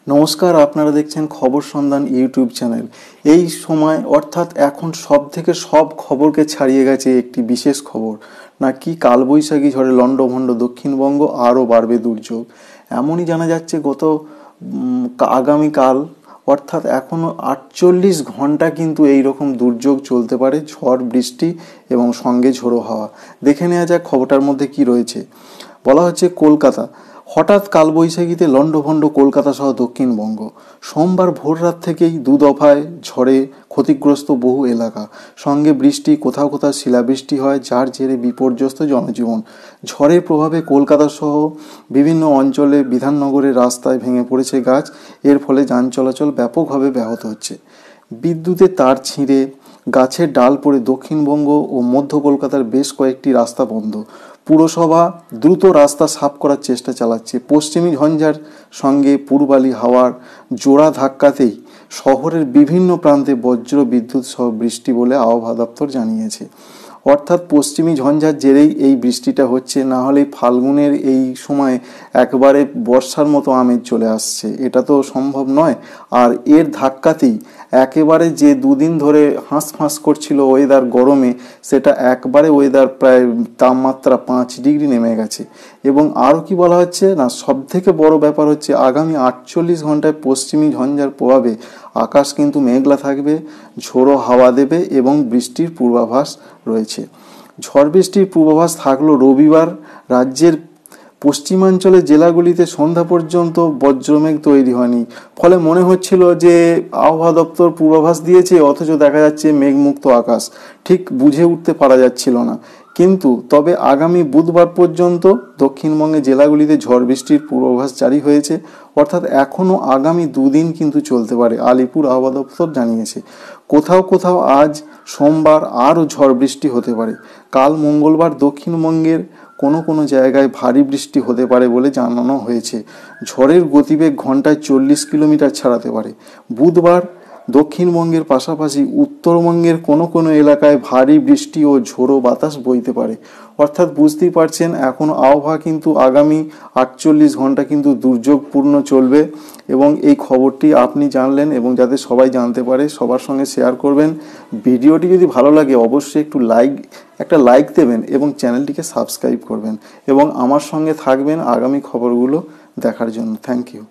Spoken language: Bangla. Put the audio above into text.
নমস্কার, আপনারা দেখছেন খবর সন্ধান ইউটিউব চ্যানেল। এই সময় অর্থাৎ এখন সব খবরকে ছাড়িয়ে গেছে একটি বিশেষ খবর, নাকি কালবৈশাখী ঝড়ে লণ্ডভণ্ড দক্ষিণবঙ্গ, আরও বাড়বে দুর্যোগ। এমনই জানা যাচ্ছে আগামীকাল অর্থাৎ এখনও 48 ঘন্টা কিন্তু এই রকম দুর্যোগ চলতে পারে, ঝড় বৃষ্টি এবং সঙ্গে ঝোড়ো হাওয়া। দেখে নেওয়া যাক খবরটার মধ্যে কি রয়েছে। বলা হচ্ছে কলকাতা হঠাৎ কালবৈশাখীতে লণ্ডভণ্ড কলকাতা সহ দক্ষিণবঙ্গ। সোমবার ভোররাত থেকেই দু দফায় ঝড়ে ক্ষতিগ্রস্ত বহু এলাকা, সঙ্গে বৃষ্টি, কোথাও কোথাও শিলাবৃষ্টি হয়, যার জেরে বিপর্যস্ত জনজীবন। ঝড়ের প্রভাবে কলকাতা সহ বিভিন্ন অঞ্চলে বিধাননগরের রাস্তায় ভেঙে পড়েছে গাছ। এর ফলে যান চলাচল ব্যাপকভাবে ব্যাহত হচ্ছে। বিদ্যুতের তার ছিঁড়ে গাছের ডাল পড়ে দক্ষিণবঙ্গ ও মধ্য কলকাতার বেশ কয়েকটি রাস্তা বন্ধ। পুরসভা দ্রুত রাস্তা সাফ করার চেষ্টা চালাচ্ছে। পশ্চিমী ঝঞ্ঝার সঙ্গে পূর্বালি হাওয়ার জোড়া ধাক্কাতেই শহরের বিভিন্ন প্রান্তে বজ্র বিদ্যুৎ সহ বৃষ্টি বলে আবহাওয়া দপ্তর জানিয়েছে। অর্থাৎ পশ্চিমী ঝঞ্ঝার জেরেই এই বৃষ্টিটা হচ্ছে, না হলে ফাল্গুনের এই সময় একবারে বর্ষার মতো আমেজ চলে আসছে, এটা তো সম্ভব নয়। আর এর ধাক্কাতেই একেবারে যে দুদিন ধরে হাঁসফাঁস করছিল ওয়েদার গরমে, সেটা একবারে ওয়েদার প্রায় তাপমাত্রা 5 ডিগ্রি নেমে গেছে। এবং আরও কি বলা হচ্ছে না, সব থেকে বড় ব্যাপার হচ্ছে আগামী 48 ঘন্টায় পশ্চিমী ঝঞ্ঝার প্রভাবে আকাশ কিন্তু মেঘলা থাকবে, ঝোড়ো হাওয়া দেবে এবং বৃষ্টির পূর্বাভাস রয়েছে। ঝড় বৃষ্টির পূর্বাভাস থাকলো রবিবার। রাজ্যের পশ্চিমাঞ্চলের জেলাগুলিতে সন্ধ্যা পর্যন্ত বজ্রমেঘ তৈরি হয়নি, ফলে মনে হচ্ছিল যে আবহাওয়া দপ্তর পূর্বাভাস দিয়েছে, অথচ দেখা যাচ্ছে মেঘমুক্ত আকাশ, ঠিক বুঝে উঠতে পারা যাচ্ছিল না। কিন্তু তবে আগামী বুধবার পর্যন্ত দক্ষিণবঙ্গের জেলাগুলিতে ঝড় বৃষ্টির পূর্বাভাস জারি হয়েছে। অর্থাৎ এখনও আগামী দুদিন কিন্তু চলতে পারে, আলিপুর আবহাওয়া দপ্তর জানিয়েছে। কোথাও কোথাও আজ সোমবার আরও ঝড় বৃষ্টি হতে পারে। কাল মঙ্গলবার দক্ষিণবঙ্গের কোনো কোনো জায়গায় ভারী বৃষ্টি হতে পারে বলে জানানো হয়েছে। ঝড়ের গতিবেগ ঘন্টায় 40 কিলোমিটার ছাড়াতে পারে। বুধবার দক্ষিণবঙ্গের পাশাপাশি উত্তরবঙ্গের কোনো কোনো এলাকায় ভারী বৃষ্টি ও ঝোড়ো বাতাস বইতে পারে। অর্থাৎ বুঝতেই পারছেন, এখন আবহাওয়া কিন্তু আগামী 48 ঘন্টা কিন্তু দুর্যোগপূর্ণ চলবে। এবং এই খবরটি আপনি জানলেন, এবং যাতে সবাই জানতে পারে সবার সঙ্গে শেয়ার করবেন। ভিডিওটি যদি ভালো লাগে অবশ্যই একটা লাইক দেবেন এবং চ্যানেলটিকে সাবস্ক্রাইব করবেন, এবং আমার সঙ্গে থাকবেন আগামী খবরগুলো দেখার জন্য। Thank you.